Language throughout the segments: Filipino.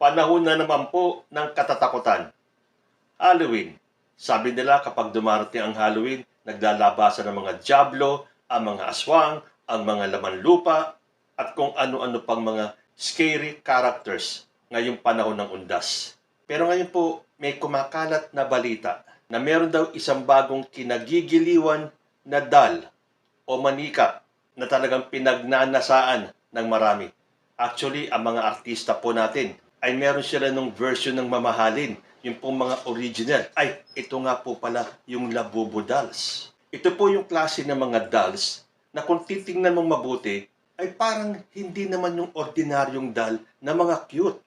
Panahon na naman po ng katatakutan. Halloween. Sabi nila kapag dumarating ang Halloween, naglalabasan ng mga diablo, ang mga aswang, ang mga laman lupa, at kung ano-ano pang mga scary characters ngayong panahon ng undas. Pero ngayon po, may kumakalat na balita na meron daw isang bagong kinagigiliwan na doll o manika na talagang pinagnanasaan ng marami. Actually, ang mga artista po natin ay meron sila nung version ng mamahalin, yung pong mga original. Ay, ito nga po pala yung Labubu dolls. Ito po yung klase ng mga dolls na kung titingnan mong mabuti, ay parang hindi naman yung ordinaryong doll na mga cute.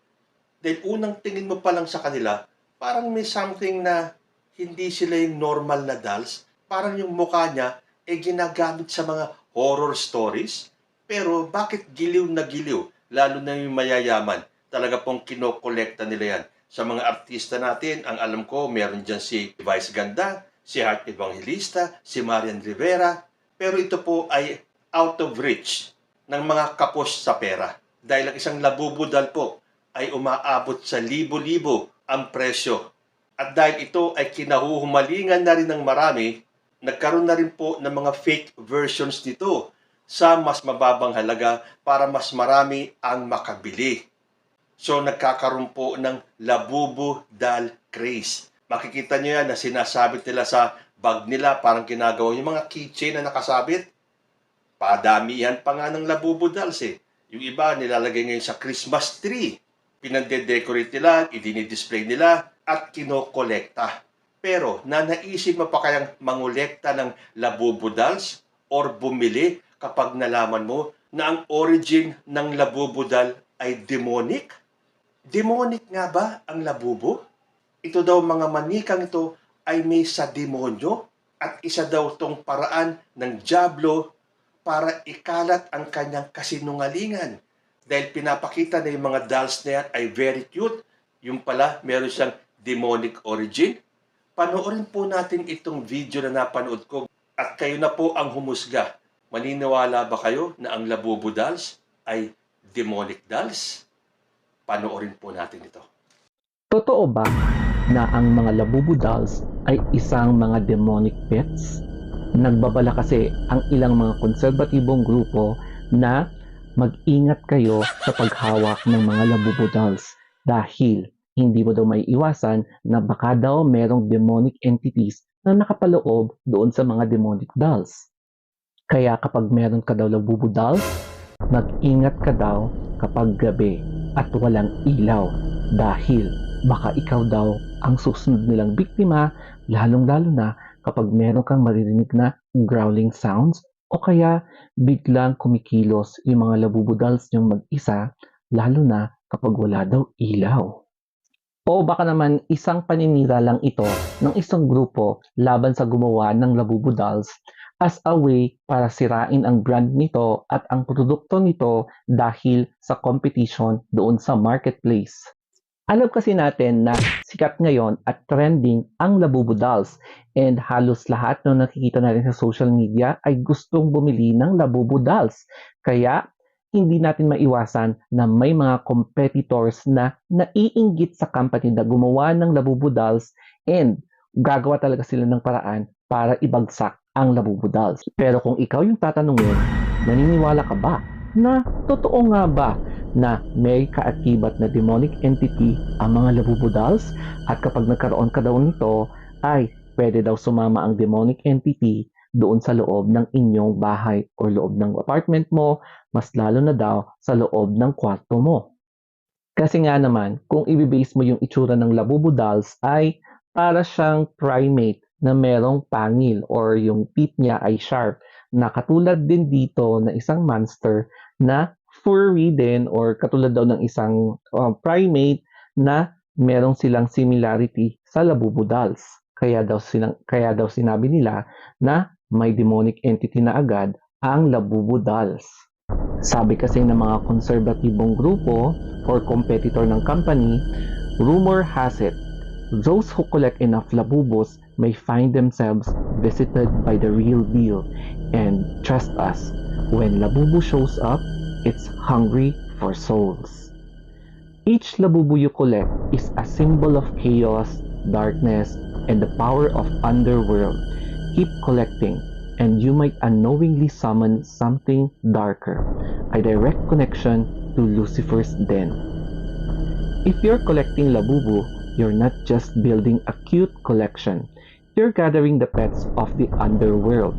Dahil unang tingin mo pa lang sa kanila, parang may something na hindi sila yung normal na dolls. Parang yung mukha niya ay ginagamit sa mga horror stories. Pero bakit giliw na giliw? Lalo na yung mayayaman. Talaga pong kinokolekta nila yan. Sa mga artista natin, ang alam ko, meron dyan si Vice Ganda, si Heart Evangelista, si Marian Rivera. Pero ito po ay out of reach ng mga kapos sa pera. Dahil ang isang Labubu doll po ay umaabot sa libo-libo ang presyo. At dahil ito ay kinahuhumalingan na rin ng marami, nagkaroon na rin po ng mga fake versions nito sa mas mababang halaga para mas marami ang makabili. So nagkakaroon po ng Labubu doll craze. Makikita nyo yan na sinasabit nila sa bag nila, parang ginagawa yung mga keychain na nakasabit. Padamihan pa nga ng Labubu dolls eh. Yung iba nilalagay ngayon sa Christmas tree. Pinande-decorate nila, idinidisplay nila, at kinokolekta. Pero naisip mo pa kayang mangolekta ng Labubu dolls or bumili kapag nalaman mo na ang origin ng Labubu doll ay demonic? Demonic nga ba ang Labubu? Ito daw mga manikang ito ay may sa demonyo at isa daw tong paraan ng diablo para ikalat ang kanyang kasinungalingan. Dahil pinapakita na yung mga dolls na yan ay very cute, yung pala meron siyang demonic origin. Panoorin po natin itong video na napanood ko at kayo na po ang humusga. Maniniwala ba kayo na ang Labubu dolls ay demonic dolls? Panoorin po natin ito. Totoo ba na ang mga Labubu dolls ay isang mga demonic pets? Nagbabala kasi ang ilang mga konserbatibong grupo na mag-ingat kayo sa paghawak ng mga Labubu dolls dahil hindi mo daw may iwasan na baka daw merong demonic entities na nakapaloob doon sa mga demonic dolls. Kaya kapag meron ka daw Labubu dolls, mag-ingat ka daw kapag gabi at walang ilaw dahil baka ikaw daw ang susunod nilang biktima, lalong-lalo na kapag meron kang maririnig na growling sounds o kaya biglang kumikilos yung mga Labubu dolls yung mag-isa, lalo na kapag wala daw ilaw. O baka naman isang paninira lang ito ng isang grupo laban sa gumawa ng Labubu dolls as a way para sirain ang brand nito at ang produkto nito dahil sa competition doon sa marketplace. Alam kasi natin na sikat ngayon at trending ang Labubu dolls and halos lahat ng nakikita natin sa social media ay gustong bumili ng Labubu dolls. Kaya hindi natin maiwasan na may mga competitors na naiinggit sa company na gumawa ng Labubu dolls and gagawa talaga sila ng paraan para ibagsak ang Labubu dolls. Pero kung ikaw yung tatanungin, naniniwala ka ba na totoo nga ba na may kaakibat na demonic entity ang mga Labubu dolls at kapag nagkaroon ka daw nito ay pwede daw sumama ang demonic entity doon sa loob ng inyong bahay o loob ng apartment mo, mas lalo na daw sa loob ng kwarto mo. Kasi nga naman, kung ibibase mo yung itsura ng Labubu dolls ay para siyang primate na merong pangil or yung teeth niya ay sharp na katulad din dito na isang monster na furry din or katulad daw ng isang primate na merong silang similarity sa Labubu dolls. Kaya daw sinabi nila na may demonic entity na agad ang Labubu dolls. Sabi kasi ng mga konserbatibong grupo or competitor ng company, rumor has it, those who collect enough Labubus may find themselves visited by the real deal. And trust us, when Labubu shows up, it's hungry for souls. Each labubu you collect is a symbol of chaos, darkness, and the power of underworld. Keep collecting, and you might unknowingly summon something darker, a direct connection to Lucifer's den. If you're collecting labubu, you're not just building a cute collection, you're gathering the pets of the underworld.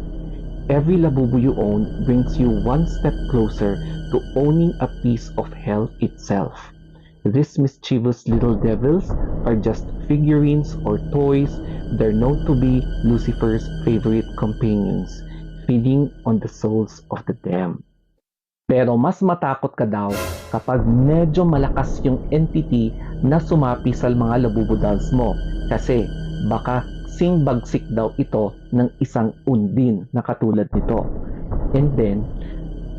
Every labubu you own brings you one step closer to owning a piece of hell itself. These mischievous little devils are just figurines or toys. They're known to be Lucifer's favorite companions, feeding on the souls of the damned. Pero mas matakot ka daw kapag medyo malakas yung entity na sumapi sa mga labubu dolls mo, kasi baka bagsik daw ito ng isang undin na katulad nito. And then,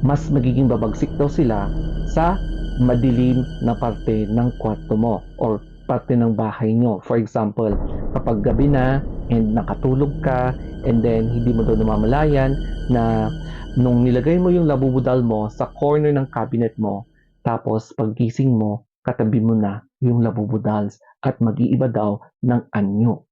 mas magiging babagsik daw sila sa madilim na parte ng kwarto mo or parte ng bahay nyo. For example, kapag gabi na and nakatulog ka and then hindi mo daw namamalayan na nung nilagay mo yung labubudal mo sa corner ng cabinet mo, tapos paggising mo, katabi mo na yung labubudals at mag-iiba daw ng anyo.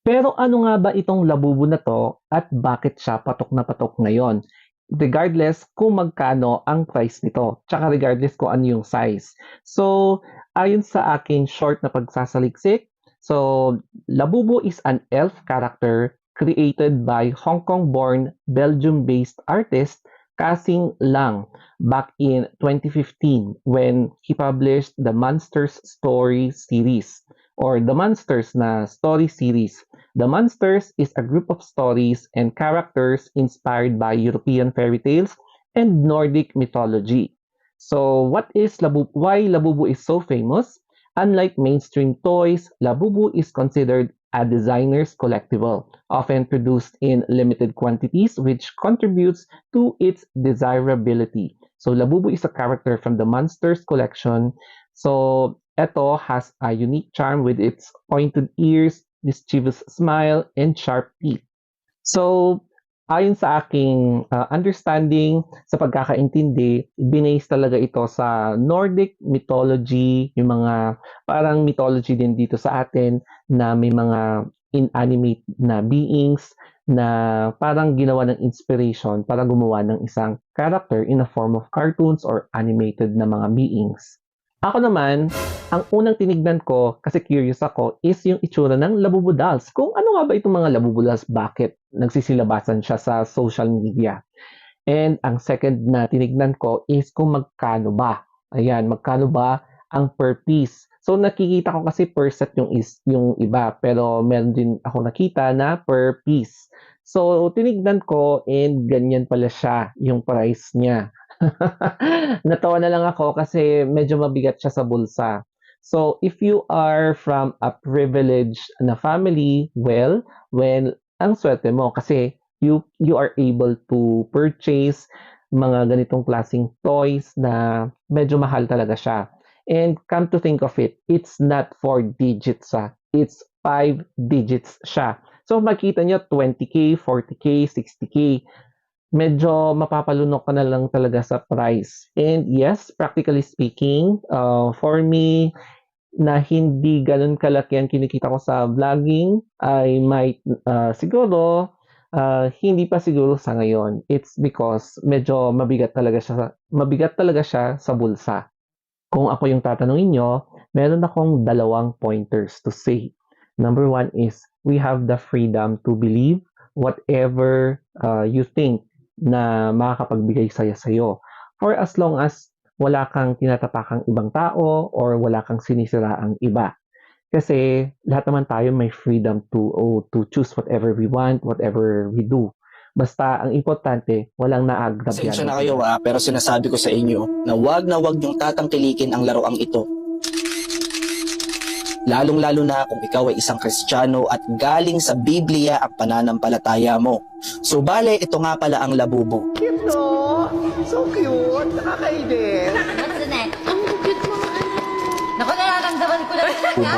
Pero ano nga ba itong labubu na to at bakit siya patok na patok ngayon? Regardless kung magkano ang price nito, tsaka regardless kung ano yung size. So, ayon sa aking short na pagsasaliksik, so, Labubu is an elf character created by Hong Kong-born, Belgium-based artist Kasing Lang back in 2015 when he published the Monsters Story series or the Monsters na story series. The Monsters is a group of stories and characters inspired by European fairy tales and Nordic mythology. So, what is Labubu? Why Labubu is so famous? Unlike mainstream toys, Labubu is considered a designer's collectible, often produced in limited quantities, which contributes to its desirability. So, Labubu is a character from the Monsters collection. So, ito has a unique charm with its pointed ears, mischievous smile, and sharp teeth. So, ayon sa aking understanding, sa pagkakaintindi, binase talaga ito sa Nordic mythology, yung mga parang mythology din dito sa atin na may mga inanimate na beings na parang ginawa ng inspiration para gumawa ng isang character in a form of cartoons or animated na mga beings. Ako naman, ang unang tinignan ko, kasi curious ako, is yung itsura ng Labubu dolls. Kung ano nga ba itong mga Labubu dolls, bakit nagsisilabasan siya sa social media. And ang second na tinignan ko is kung magkano ba. Ayan, magkano ba ang per piece. So nakikita ko kasi per set yung iba, pero meron din ako nakita na per piece. So tinignan ko and ganyan pala siya yung price niya. Natawa na lang ako kasi medyo mabigat siya sa bulsa. So, if you are from a privileged na family, well, ang swerte mo kasi you are able to purchase mga ganitong klaseng toys na medyo mahal talaga siya. And come to think of it, it's not 4 digits it's 5 digits siya. So, makita nyo 20K, 40K, 60K. Medyo mapapalunok ka na lang talaga sa price. And yes, practically speaking, for me, na hindi ganun kalaki ang kinikita ko sa vlogging, I might siguro, hindi pa siguro sa ngayon. It's because medyo mabigat talaga siya sa bulsa. Kung ako yung tatanungin nyo, meron akong 2 pointers to say. Number 1 is, we have the freedom to believe whatever you think na makakapagbigay saya sa'yo. For as long as wala kang tinatapakang ibang tao or wala kang sinisiraang iba. Kasi lahat naman tayo may freedom to choose whatever we want, whatever we do. Basta ang importante, walang naagrabyan. Pasensya na kayo pero sinasabi ko sa inyo na wag niyong tatangkilikin ang laruang ito. Lalong-lalo na kung ikaw ay isang Kristiyano at galing sa Biblia ang pananampalataya mo. So bale, ito nga pala ang Labubu. Cute, no? So cute. Nakakainis. What's the next? Ang cute mo. Naku, nararamdaman ko na talaga.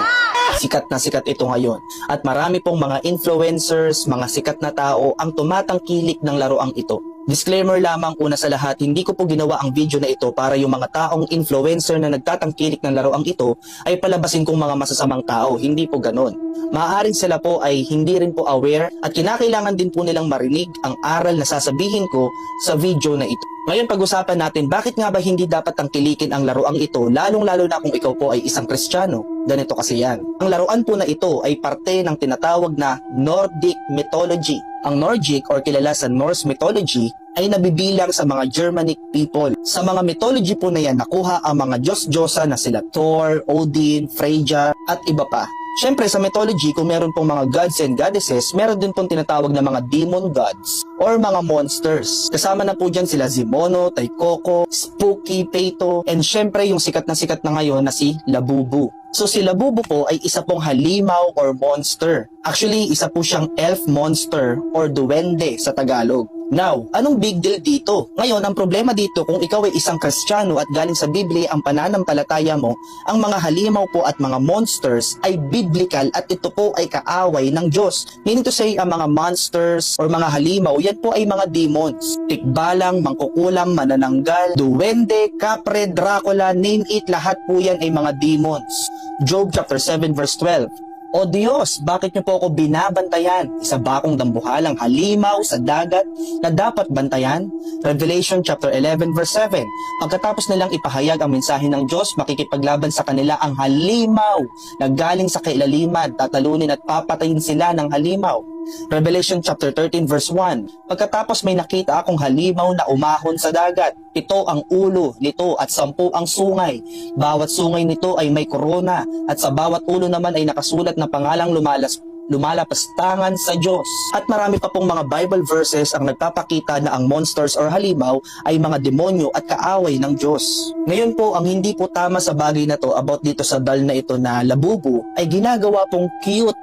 Sikat na sikat ito ngayon. At marami pong mga influencers, mga sikat na tao ang tumatangkilik ng laruang ito. Disclaimer lamang, una sa lahat, hindi ko po ginawa ang video na ito para yung mga taong influencer na nagtatangkilik ng laruang ito ay palabasin kong mga masasamang tao. Hindi po ganon. Maaaring sila po ay hindi rin po aware at kinakailangan din po nilang marinig ang aral na sasabihin ko sa video na ito. Ngayon pag-usapan natin bakit nga ba hindi dapat tangkilikin ang laruang ito, lalong-lalo na kung ikaw po ay isang Kristiyano. Ganito kasi yan. Ang laruan po na ito ay parte ng tinatawag na Nordic mythology. Ang Nordic or kilala sa Norse mythology ay nabibilang sa mga Germanic people. Sa mga mythology po na yan, nakuha ang mga Diyos-Diyosa na sila Thor, Odin, Freyja at iba pa. Siyempre sa mythology, kung meron pong mga gods and goddesses, meron din pong tinatawag na mga demon gods or mga monsters. Kasama na po dyan sila Zimono, Taikoko, Spooky, Peito, and siyempre yung sikat na ngayon na si Labubu. So si Labubu po ay isa pong halimaw or monster. Actually, isa po siyang elf monster or duwende sa Tagalog. Now, anong big deal dito? Ngayon, ang problema dito kung ikaw ay isang Kristiyano at galing sa Biblia ang pananampalataya mo, ang mga halimaw po at mga monsters ay biblical at ito po ay kaaway ng Diyos. Meaning to say, ang mga monsters or mga halimaw, yan po ay mga demons. Tikbalang, mangkukulam, manananggal, duwende, kapre, Dracula, name it, lahat po yan ay mga demons. Job chapter 7 verse 12. O Diyos, bakit niyo po ako binabantayan? Isa ba akong dambuhalang halimaw sa dagat na dapat bantayan? Revelation chapter 11 verse 7. Pagkatapos nilang ipahayag ang mensahe ng Diyos, makikipaglaban sa kanila ang halimaw na galing sa kailaliman, tatalunin at papatayin sila ng halimaw. Revelation chapter 13 verse 1. Pagkatapos may nakita akong halimaw na umahon sa dagat. 7 ang ulo nito at 10 ang sungay. Bawat sungay nito ay may korona at sa bawat ulo naman ay nakasulat na pangalang lumalapastangan sa Diyos. At marami pa pong mga Bible verses ang nagpapakita na ang monsters or halimaw ay mga demonyo at kaaway ng Diyos. Ngayon po, ang hindi po tama sa bagay na to about dito sa dal na ito na Labubu ay ginagawa pong cute,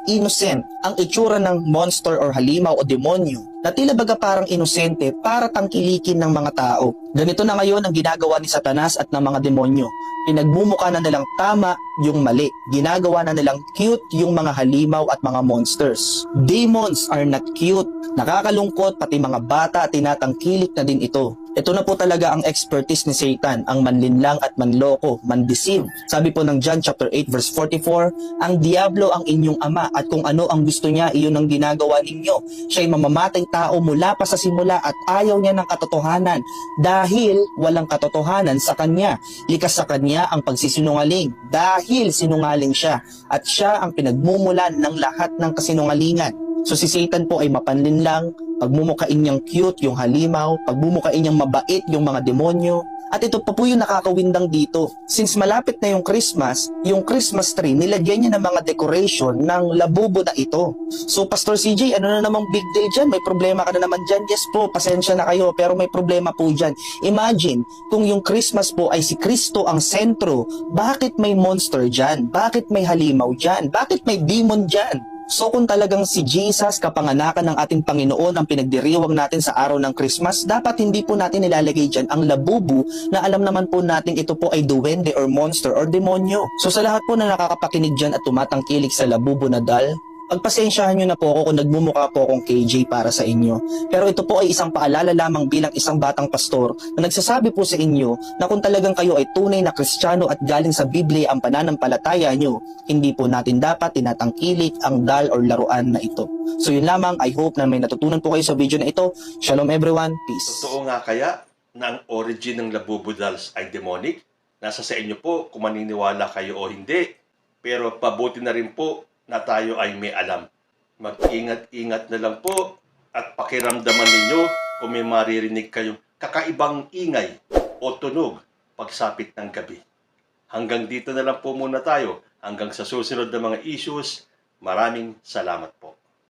innocent ang itsura ng monster or halimaw o demonyo na tila baga parang inosente para tangkilikin ng mga tao. Ganito na ngayon ang ginagawa ni Satanas at ng mga demonyo. Pinagmumukha na nilang tama yung mali. Ginagawa na nilang cute yung mga halimaw at mga monsters. Demons are not cute. Nakakalungkot, pati mga bata tinatangkilik na din ito. Ito na po talaga ang expertise ni Satan, ang manlinlang at manloko, mandeceive. Sabi po ng John chapter 8 verse 44, ang diablo ang inyong ama at kung ano ang gusto niya, iyon ang ginagawa ninyo. Siya'y mamamatay tao mula pa sa simula at ayaw niya ng katotohanan dahil walang katotohanan sa kanya. Likas sa kanya ang pagsisinungaling dahil sinungaling siya at siya ang pinagmumulan ng lahat ng kasinungalingan. So si Satan po ay mapanlinlang, pagmumukain niyang cute yung halimaw, pagmumukain niyang mabait yung mga demonyo. At ito pa po yung nakakawindang dito. Since malapit na yung Christmas tree, nilagyan niya ng mga decoration ng Labubu na ito. So Pastor CJ, ano na namang big deal dyan? May problema ka na naman dyan? Yes po, pasensya na kayo, pero may problema po dyan. Imagine, kung yung Christmas po ay si Kristo ang sentro, bakit may monster dyan? Bakit may halimaw dyan? Bakit may demon dyan? So kung talagang si Jesus, kapanganakan ng ating Panginoon, ang pinagdiriwang natin sa araw ng Christmas, dapat hindi po natin nilalagay dyan ang Labubu na alam naman po natin ito po ay duwende or monster or demonyo. So sa lahat po na nakakapakinig dyan at tumatangkilik sa Labubu na dal, pagpasensyahan nyo na po ako kung nagmumukha po akong KJ para sa inyo. Pero ito po ay isang paalala lamang bilang isang batang pastor na nagsasabi po sa inyo na kung talagang kayo ay tunay na Kristiyano at galing sa Biblia ang pananampalataya nyo, hindi po natin dapat tinatangkilik ang dal or laruan na ito. So yun lamang, I hope na may natutunan po kayo sa video na ito. Shalom everyone, peace. Totoo nga kaya na ang origin ng Labubu dolls ay demonic? Nasa sa inyo po kung maniniwala kayo o hindi. Pero pabuti na rin po na tayo ay may alam. Mag-ingat-ingat na lang po at pakiramdaman ninyo kung may maririnig kayong kakaibang ingay o tunog pagsapit ng gabi. Hanggang dito na lang po muna tayo. Hanggang sa susunod na mga issues, maraming salamat po.